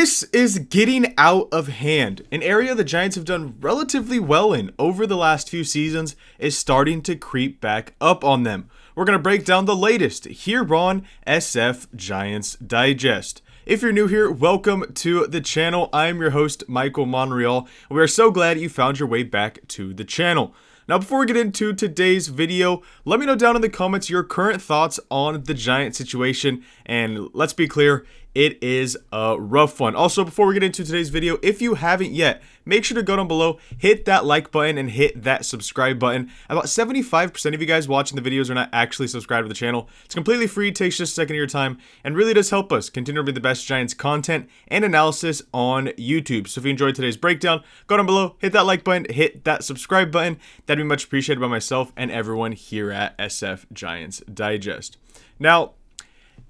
This is getting out of hand. An area the Giants have done relatively well in over the last few seasons is starting to creep back up on them. We're going to break down the latest here on SF Giants Digest. If you're new here, welcome to the channel. I'm your host, Michael Monreal, and we are so glad you found your way back to the channel. Now, before we get into today's video, let me know down in the comments your current thoughts on the Giant situation, and let's be clear, it is a rough one. Also, before we get into today's video, if you haven't yet, make sure to go down below, hit that like button, and hit that subscribe button. About 75% of you guys watching the videos are not actually subscribed to the channel. It's completely free, takes just a second of your time, and really does help us continue to bring the best Giants content and analysis on YouTube. So if you enjoyed today's breakdown, go down below, hit that like button, hit that subscribe button. That'd be much appreciated by myself and everyone here at SF Giants Digest. Now,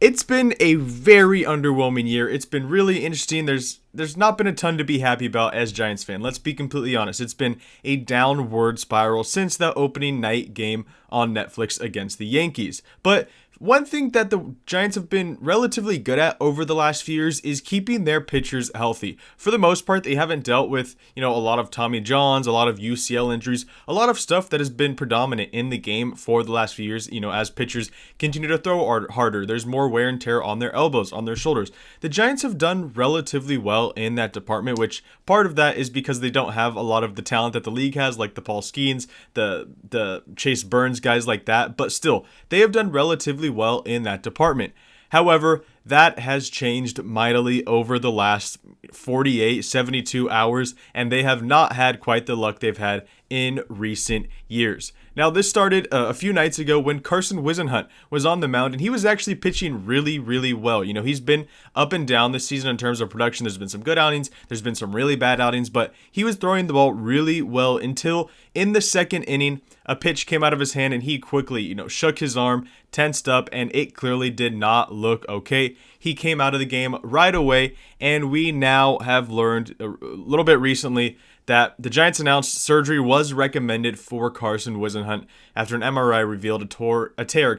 it's been a very underwhelming year. It's been really interesting. There's not been a ton to be happy about as Giants fan. Let's be completely honest. It's been a downward spiral since the opening night game on Netflix against the Yankees. But one thing that the Giants have been relatively good at over the last few years is keeping their pitchers healthy. For the most part, they haven't dealt with, a lot of Tommy Johns, a lot of UCL injuries, a lot of stuff that has been predominant in the game for the last few years, as pitchers continue to throw harder. There's more wear and tear on their elbows, on their shoulders. The Giants have done relatively well in that department, which part of that is because they don't have a lot of the talent that the league has, like the Paul Skeens, the Chase Burns, guys like that, but still, they have done relatively well in that department. However, that has changed mightily over the last 48, 72 hours, and they have not had quite the luck they've had in recent years. Now, this started a few nights ago when Carson Whisenhunt was on the mound, and he was actually pitching really, really well. He's been up and down this season in terms of production. There's been some good outings, there's been some really bad outings, but he was throwing the ball really well until in the second inning, a pitch came out of his hand, and he quickly, shook his arm, tensed up, and it clearly did not look okay. He came out of the game right away, and we now have learned a little bit recently that the Giants announced surgery was recommended for Carson Whisenhunt after an MRI revealed a tear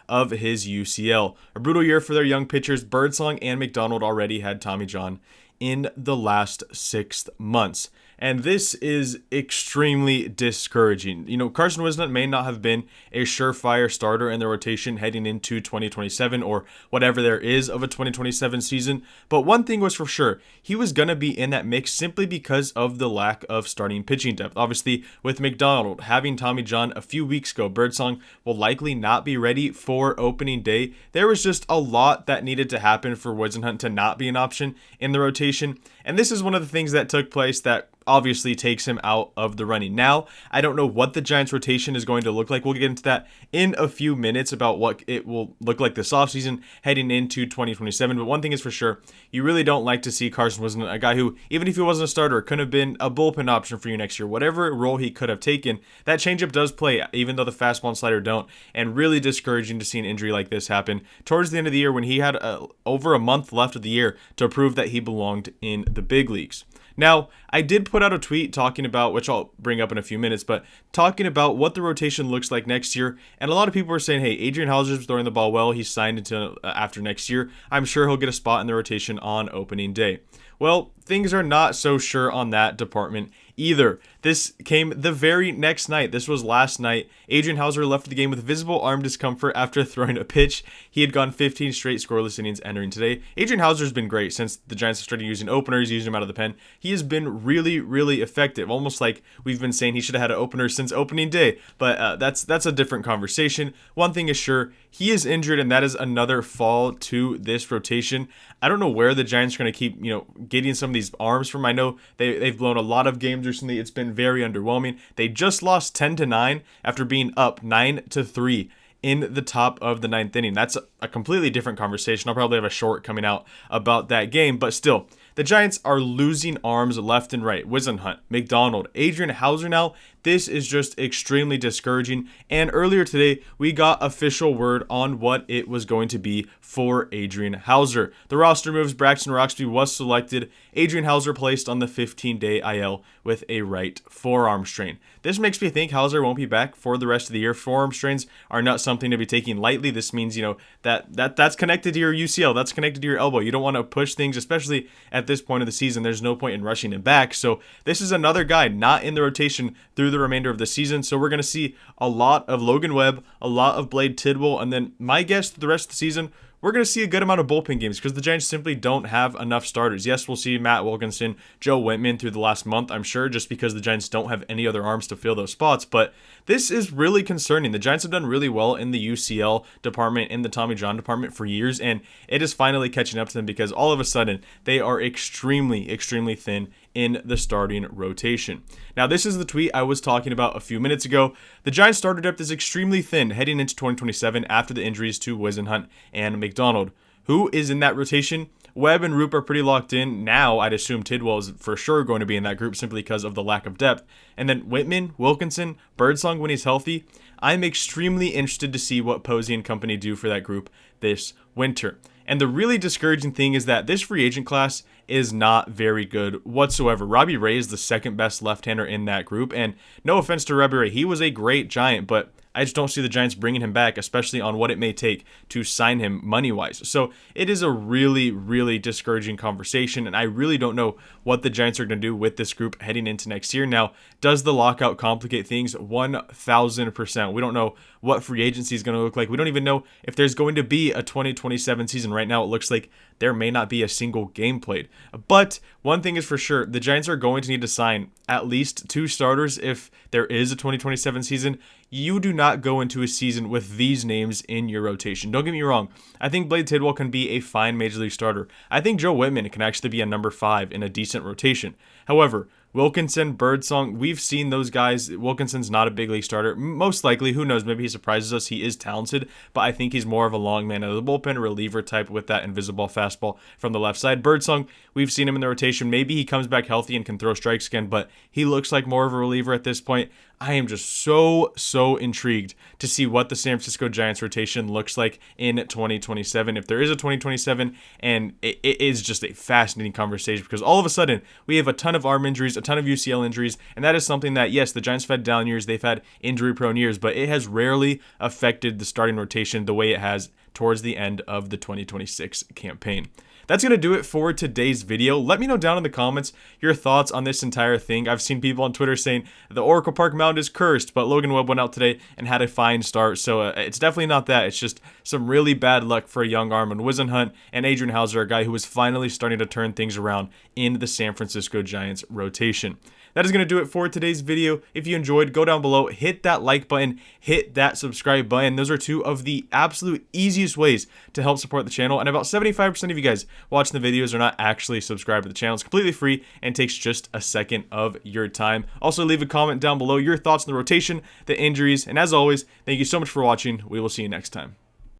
of his UCL. A brutal year for their young pitchers. Birdsong and McDonald already had Tommy John in the last 6 months. And this is extremely discouraging. Carson Whisenhunt may not have been a surefire starter in the rotation heading into 2027 or whatever there is of a 2027 season. But one thing was for sure, he was going to be in that mix simply because of the lack of starting pitching depth. Obviously, with McDonald having Tommy John a few weeks ago, Birdsong will likely not be ready for opening day. There was just a lot that needed to happen for Whisenhunt to not be an option in the rotation. And this is one of the things that took place that obviously takes him out of the running. Now, I don't know what the Giants rotation is going to look like. We'll get into that in a few minutes about what it will look like this offseason heading into 2027. But one thing is for sure, you really don't like to see Carson Whisenhunt, a guy who, even if he wasn't a starter, could have been a bullpen option for you next year. Whatever role he could have taken, that changeup does play, even though the fastball and slider don't. And really discouraging to see an injury like this happen towards the end of the year when he had over a month left of the year to prove that he belonged in the big leagues. Now, I did put out a tweet talking about, which I'll bring up in a few minutes, but talking about what the rotation looks like next year. And a lot of people were saying, hey, Adrian Houser's throwing the ball well. He's signed until after next year. I'm sure he'll get a spot in the rotation on opening day. Well, things are not so sure on that department either. This came the very next night. This was last night. Adrian Houser left the game with visible arm discomfort after throwing a pitch. He had gone 15 straight scoreless innings entering today. Adrian Houser's been great since the Giants have started using openers, using him out of the pen. He has been really, really effective. Almost like we've been saying he should have had an opener since opening day. But that's a different conversation. One thing is sure, he is injured, and that is another fall to this rotation. I don't know where the Giants are going to keep, getting some of these arms from. I know they've blown a lot of games recently. It's been very underwhelming. They just lost 10-9 after being up 9-3 in the top of the 9th inning. That's a completely different conversation. I'll probably have a short coming out about that game, but still, the Giants are losing arms left and right. Whisenhunt, McDonald, Adrian Houser now, This is just extremely discouraging. And earlier today, we got official word on what it was going to be for Adrian Houser. The roster moves: Braxton Roxby was selected. Adrian Houser placed on the 15-day IL with a right forearm strain. This makes me think Houser won't be back for the rest of the year. Forearm strains are not something to be taken lightly. This means, that's connected to your UCL. That's connected to your elbow. You don't want to push things, especially at this point of the season. There's no point in rushing him back. So this is another guy not in the rotation through the remainder of the season. So we're going to see a lot of Logan Webb, a lot of Blade Tidwell, and then my guess for the rest of the season, we're going to see a good amount of bullpen games because the Giants simply don't have enough starters. Yes, we'll see Matt Wilkinson, Joe Whitman through the last month, I'm sure, just because the Giants don't have any other arms to fill those spots. But this is really concerning. The Giants have done really well in the UCL department, in the Tommy John department for years, and it is finally catching up to them because all of a sudden they are extremely, extremely thin in the starting rotation. Now, this is the tweet I was talking about a few minutes ago. The Giants starter depth is extremely thin heading into 2027 after the injuries to Whisenhunt and McDonald. Who is in that rotation? Webb and Roop are pretty locked in. Now, I'd assume Tidwell is for sure going to be in that group simply because of the lack of depth. And then Whitman, Wilkinson, Birdsong when he's healthy. I'm extremely interested to see what Posey and company do for that group this winter. And the really discouraging thing is that this free agent class is not very good whatsoever. Robbie Ray is the second best left-hander in that group. And no offense to Robbie Ray, he was a great Giant, but I just don't see the Giants bringing him back, especially on what it may take to sign him money-wise. So it is a really, really discouraging conversation, and I really don't know what the Giants are going to do with this group heading into next year. Now, does the lockout complicate things? 1,000%. We don't know what free agency is going to look like. We don't even know if there's going to be a 2027 season. Right now, it looks like there may not be a single game played. But one thing is for sure, the Giants are going to need to sign at least 2 starters if there is a 2027 season. You do not go into a season with these names in your rotation. Don't get me wrong. I think Blade Tidwell can be a fine Major League starter. I think Joe Whitman can actually be a number 5 in a decent rotation. However, Wilkinson, Birdsong, we've seen those guys. Wilkinson's not a big league starter. Most likely, who knows, maybe he surprises us. He is talented, but I think he's more of a long man of the bullpen reliever type with that invisible fastball from the left side. Birdsong, we've seen him in the rotation. Maybe he comes back healthy and can throw strikes again, but he looks like more of a reliever at this point. I am just so intrigued to see what the San Francisco Giants rotation looks like in 2027. If there is a 2027, and it is just a fascinating conversation because all of a sudden we have a ton of arm injuries, a ton of UCL injuries, and that is something that, yes, the Giants have had down years, they've had injury-prone years, but it has rarely affected the starting rotation the way it has towards the end of the 2026 campaign. That's going to do it for today's video. Let me know down in the comments your thoughts on this entire thing. I've seen people on Twitter saying the Oracle Park mound is cursed, but Logan Webb went out today and had a fine start. So it's definitely not that. It's just some really bad luck for a young arm. And Whisenhunt and Adrian Houser, a guy who is finally starting to turn things around in the San Francisco Giants rotation. That is going to do it for today's video. If you enjoyed, go down below, hit that like button, hit that subscribe button. Those are 2 of the absolute easiest ways to help support the channel. And about 75% of you guys watching the videos are not actually subscribed to the channel. It's completely free and takes just a second of your time. Also, leave a comment down below your thoughts on the rotation, the injuries, and as always, thank you so much for watching. We will see you next time.